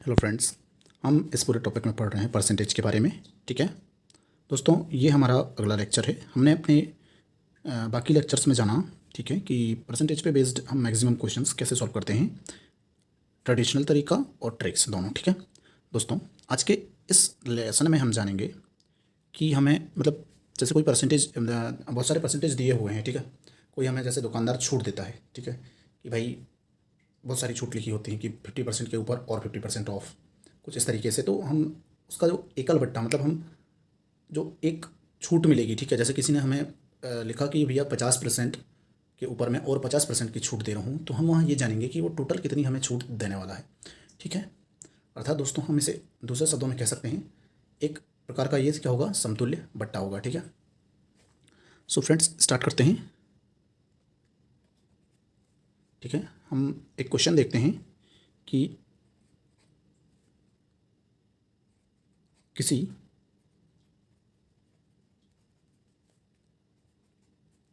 Hello friends, हम इस पूरे टॉपिक में पढ़ रहे हैं परसेंटेज के बारे में। ठीक है दोस्तों, ये हमारा अगला लेक्चर है। हमने अपने बाकी लेक्चर्स में जाना, ठीक है, कि परसेंटेज पे बेस्ड हम मैक्सिमम क्वेश्चंस कैसे सॉल्व करते हैं, ट्रेडिशनल तरीका और ट्रिक्स दोनों। ठीक है दोस्तों, आज के इस लेसन में हम जानेंगे कि हमें मतलब जैसे कोई परसेंटेज, बहुत सारे परसेंटेज दिए हुए हैं। ठीक है, कोई हमें जैसे दुकानदार छूट देता है, ठीक है, कि भाई बहुत सारी छूट लिखी होती हैं कि 50% के ऊपर और 50% ऑफ, कुछ इस तरीके से। तो हम उसका जो एकल बट्टा, मतलब हम जो एक छूट मिलेगी, ठीक है, जैसे किसी ने हमें लिखा कि भैया 50% के ऊपर मैं और 50% की छूट दे रहा हूँ, तो हम वहाँ ये जानेंगे कि वो टोटल कितनी हमें छूट देने वाला है। ठीक है, अर्थात दोस्तों हम इसे दूसरे शब्दों में कह सकते हैं, एक प्रकार का ये क्या होगा, समतुल्य बट्टा होगा। ठीक है, सो फ्रेंड्स स्टार्ट करते हैं। ठीक है, हम एक क्वेश्चन देखते हैं कि किसी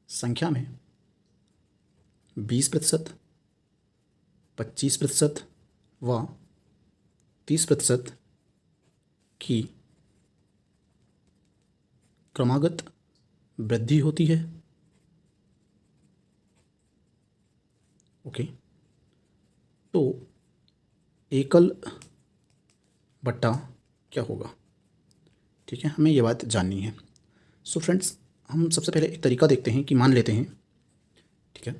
संख्या में 20%, 25% व 30% की क्रमागत वृद्धि होती है। ओके, तो एकल बट्टा क्या होगा? ठीक है, हमें ये बात जाननी है। सो फ्रेंड्स, हम सबसे पहले एक तरीका देखते हैं कि मान लेते हैं। ठीक है,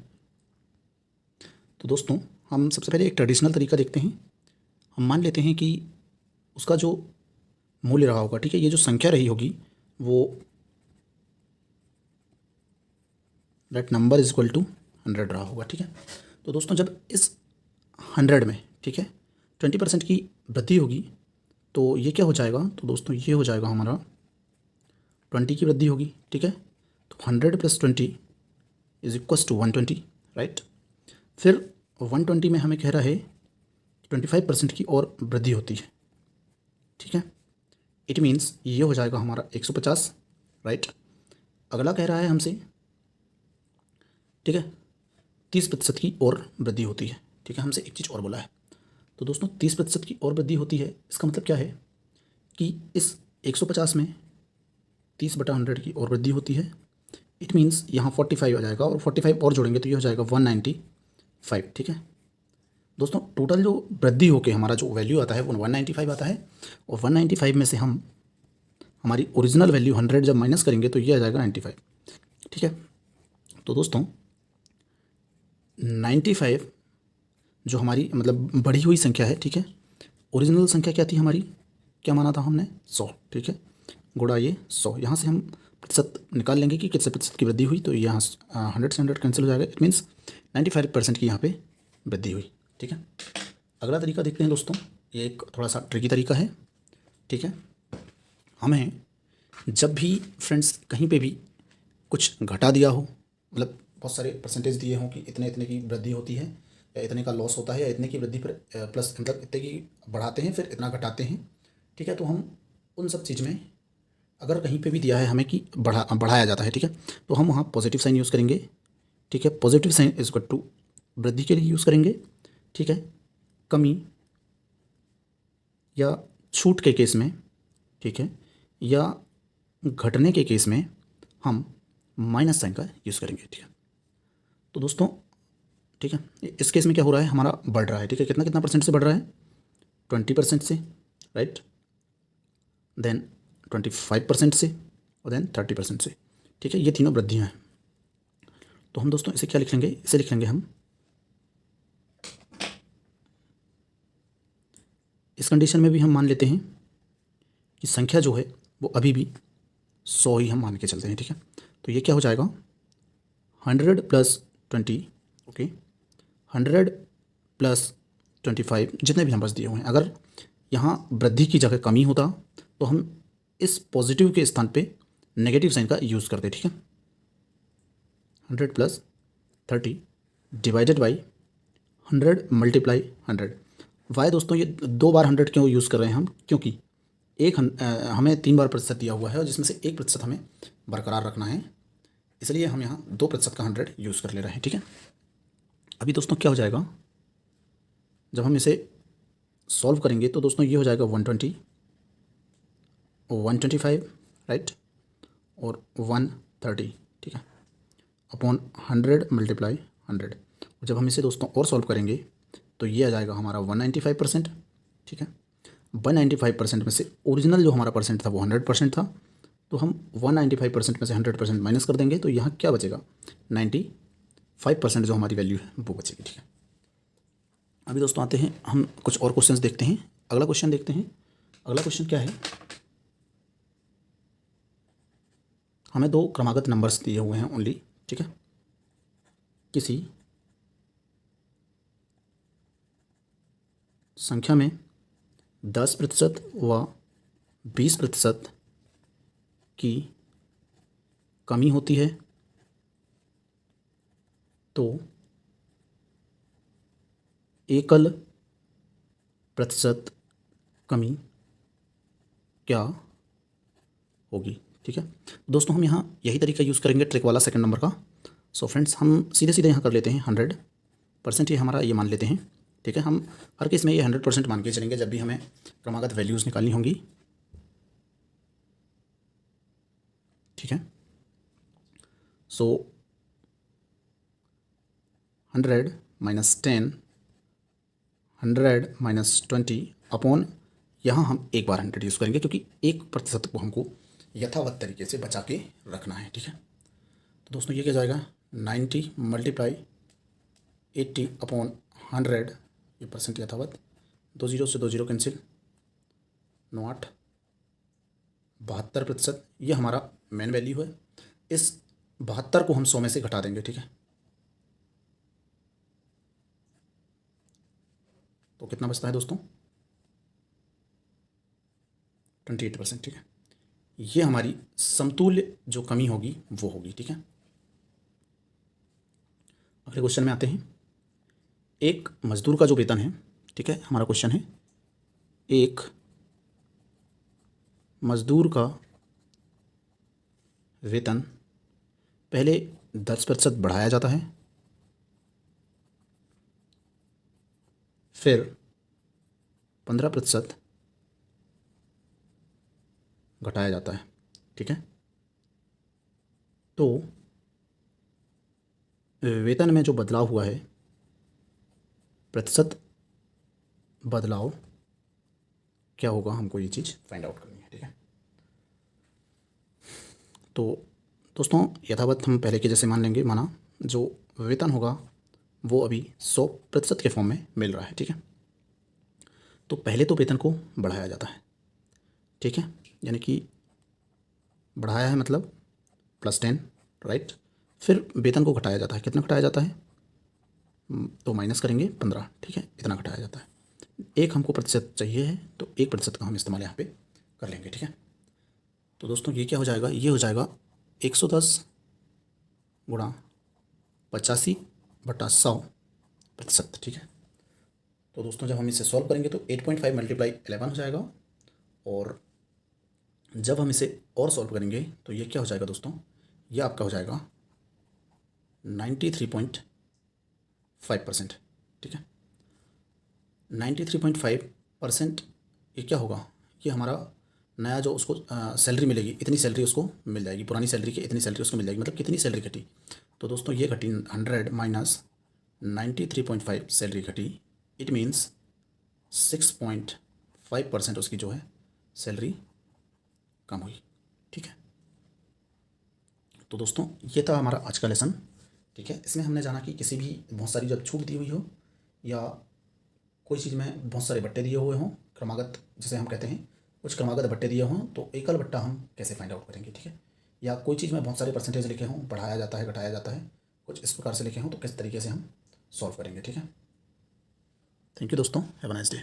तो दोस्तों हम सबसे पहले एक ट्रेडिशनल तरीका देखते हैं। हम मान लेते हैं कि उसका जो मूल्य रहा होगा, ठीक है, ये जो संख्या रही होगी वो that number is equal to 100 रहा होगा। ठीक है, तो दोस्तों जब इस 100 में, ठीक है, 20% की वृद्धि होगी तो ये क्या हो जाएगा? तो दोस्तों ये हो जाएगा हमारा 20 की वृद्धि होगी। ठीक है, तो 100 + 20 इज इक्वल्स टू 120, राइट। फिर 120 में हमें कह रहा है 25% की और वृद्धि होती है। ठीक है, इट मीन्स ये हो जाएगा हमारा 150, राइट। अगला कह रहा है हमसे, ठीक है, 30% की और वृद्धि होती है। ठीक है, हमसे एक चीज़ और बोला है। तो दोस्तों 30% की और वृद्धि होती है, इसका मतलब क्या है कि इस 150 में 30/100 की और वृद्धि होती है। इट मीन्स यहाँ 45 आ जाएगा और 45 और जोड़ेंगे तो ये हो जाएगा 195। ठीक है दोस्तों, टोटल जो वृद्धि होके हमारा जो वैल्यू आता है वो 195 आता है, और 195 में से हम हमारी ओरिजिनल वैल्यू 100 जब माइनस करेंगे तो ये आ जाएगा 95। ठीक है, तो दोस्तों 95 जो हमारी मतलब बढ़ी हुई संख्या है, ठीक है, ओरिजिनल संख्या क्या थी हमारी, क्या माना था हमने? 100। ठीक है, गुणा ये 100, यहाँ से हम प्रतिशत निकाल लेंगे कि कितने प्रतिशत की वृद्धि हुई, तो यहाँ 100 से 100 कैंसिल हो जाएगा। इट मीन्स 95% की यहाँ पे वृद्धि हुई। ठीक है, अगला तरीका देखते हैं दोस्तों, ये एक थोड़ा सा ट्रिकी तरीका है। ठीक है, हमें जब भी फ्रेंड्स कहीं पे भी कुछ घटा दिया हो, मतलब बहुत सारे परसेंटेज दिए हों कि इतने इतने की वृद्धि होती है या इतने का लॉस होता है या इतने की वृद्धि पर प्लस, मतलब इतने की बढ़ाते हैं फिर इतना घटाते हैं। ठीक है, तो हम उन सब चीज़ में अगर कहीं पे भी दिया है हमें कि बढ़ाया जाता है, ठीक है, तो हम वहाँ पॉजिटिव साइन यूज़ करेंगे। ठीक है, positive sign is equal to वृद्धि के लिए यूज़ करेंगे। ठीक है, कमी या छूट के केस में, ठीक है, या घटने के केस में हम माइनस साइन का यूज़ करेंगे। ठीक है, तो दोस्तों ठीक है, इस केस में क्या हो रहा है, हमारा बढ़ रहा है। ठीक है, कितना कितना परसेंट से बढ़ रहा है? 20% से, राइट, देन 25% से, और देन 30% से। ठीक है, ये तीनों वृद्धियाँ हैं। तो हम दोस्तों इसे क्या लिख लेंगे? इसे लिख लेंगे हम, इस कंडीशन में भी हम मान लेते हैं कि संख्या जो है वो अभी भी 100 ही हम मान के चलते हैं। ठीक है, तो ये क्या हो जाएगा, 100 + 20, ओके, 100 + 25, जितने भी नंबर्स दिए हुए हैं, अगर यहाँ वृद्धि की जगह कमी होता तो हम इस पॉजिटिव के स्थान पे नेगेटिव साइन का यूज़ करते। ठीक है, 100 + 30 डिवाइडेड बाई 100 × 100। वाई दोस्तों ये 2 बार 100 क्यों यूज़ कर रहे हैं हम? क्योंकि हमें 3 बार प्रतिशत दिया हुआ है और जिसमें से 1% हमें बरकरार रखना है, इसलिए हम यहाँ 2% का 100 यूज़ कर ले रहे हैं। ठीक है, अभी दोस्तों क्या हो जाएगा, जब हम इसे सॉल्व करेंगे तो दोस्तों ये हो जाएगा 120, 125, राइट, और 130, ठीक है, अपॉन 100 मल्टीप्लाई 100। जब हम इसे दोस्तों और सॉल्व करेंगे तो ये आ जाएगा हमारा 195%, ठीक है। 195% में से ओरिजिनल जो हमारा परसेंट था वो 100% था, तो हम 195% में से 100% माइनस कर देंगे तो यहाँ क्या बचेगा, 95% जो हमारी वैल्यू है वो बचेगी, ठीक है। अभी दोस्तों आते हैं हम कुछ और क्वेश्चंस देखते हैं। अगला क्वेश्चन देखते हैं। अगला क्वेश्चन क्या है, हमें दो क्रमागत नंबर्स दिए हुए हैं ओनली, ठीक है। किसी संख्या में 10% व 20% की कमी होती है तो एकल प्रतिशत कमी क्या होगी, ठीक है। दोस्तों हम यहाँ यही तरीका यूज़ करेंगे ट्रिक वाला सेकंड नंबर का। सो फ्रेंड्स हम सीधे सीधे यहाँ कर लेते हैं 100%, ये हमारा ये मान लेते हैं, ठीक है। हम हर केस में ये 100% मान के चलेंगे जब भी हमें क्रमागत वैल्यूज़ निकालनी होंगी, ठीक है। सो 100 माइनस 10, 100 माइनस 20 अपॉन, यहाँ हम एक बार 100 यूज़ करेंगे क्योंकि 1% को हमको यथावत तरीके से बचा के रखना है, ठीक है। तो दोस्तों ये क्या जाएगा, 90 मल्टीप्लाई 80 अपॉन 100, ये परसेंट यथावत, 2 0 से 2 0 कैंसिल, 9 8, 72%, ये हमारा मेन वैल्यू है। इस 72 को हम 100 में से घटा देंगे, ठीक है। तो कितना बचता है दोस्तों, 28%, ठीक है। ये हमारी समतुल्य जो कमी होगी वो होगी, ठीक है। अगले क्वेश्चन में आते हैं। एक मजदूर का जो वेतन है, ठीक है, हमारा क्वेश्चन है एक मजदूर का वेतन पहले 10% बढ़ाया जाता है, फिर 15% घटाया जाता है, ठीक है। तो वेतन में जो बदलाव हुआ है, प्रतिशत बदलाव क्या होगा, हमको ये चीज़ फाइंड आउट करनी है, ठीक है। तो दोस्तों यथावत हम पहले के जैसे मान लेंगे, माना जो वेतन होगा वो अभी 100% के फॉर्म में मिल रहा है, ठीक है। तो पहले तो वेतन को बढ़ाया जाता है, ठीक है, यानी कि बढ़ाया है मतलब +10, राइट। फिर वेतन को घटाया जाता है, कितना घटाया जाता है, तो माइनस करेंगे 15, ठीक है, इतना घटाया जाता है। एक हमको प्रतिशत चाहिए है तो 1% का हम इस्तेमाल यहाँ पे कर लेंगे, ठीक है। तो दोस्तों ये क्या हो जाएगा, ये हो जाएगा 110 गुणा 85/100%, ठीक है। तो दोस्तों जब हम इसे सॉल्व करेंगे तो 8.5 मल्टीप्लाई 11 हो जाएगा, और जब हम इसे और सॉल्व करेंगे तो ये क्या हो जाएगा दोस्तों, ये आपका हो जाएगा 93.5%, ठीक है। 93.5% ये क्या होगा, ये हमारा नया जो उसको सैलरी मिलेगी, इतनी सैलरी उसको मिल जाएगी, पुरानी सैलरी की इतनी सैलरी उसको मिल जाएगी, मतलब कितनी सैलरी घटी, तो दोस्तों ये घटी 100 माइनस 93.5 सैलरी घटी, इट मीन्स 6.5% उसकी जो है सैलरी कम हुई, ठीक है। तो दोस्तों ये था हमारा आज का लेसन, ठीक है। इसमें हमने जाना कि किसी भी बहुत सारी जब छूट दी हुई हो या कोई चीज़ में बहुत सारे बट्टे दिए हुए हों, क्रमागत जिसे हम कहते हैं, कुछ क्रमागत बट्टे दिए हों तो एकल बट्टा हम कैसे फाइंड आउट करेंगे, ठीक है। या कोई चीज़ में बहुत सारे परसेंटेज लिखे हों, बढ़ाया जाता है घटाया जाता है, कुछ इस प्रकार से लिखे हों तो किस तरीके से हम सॉल्व करेंगे, ठीक है। थैंक यू दोस्तों, हैव अ नाइस डे।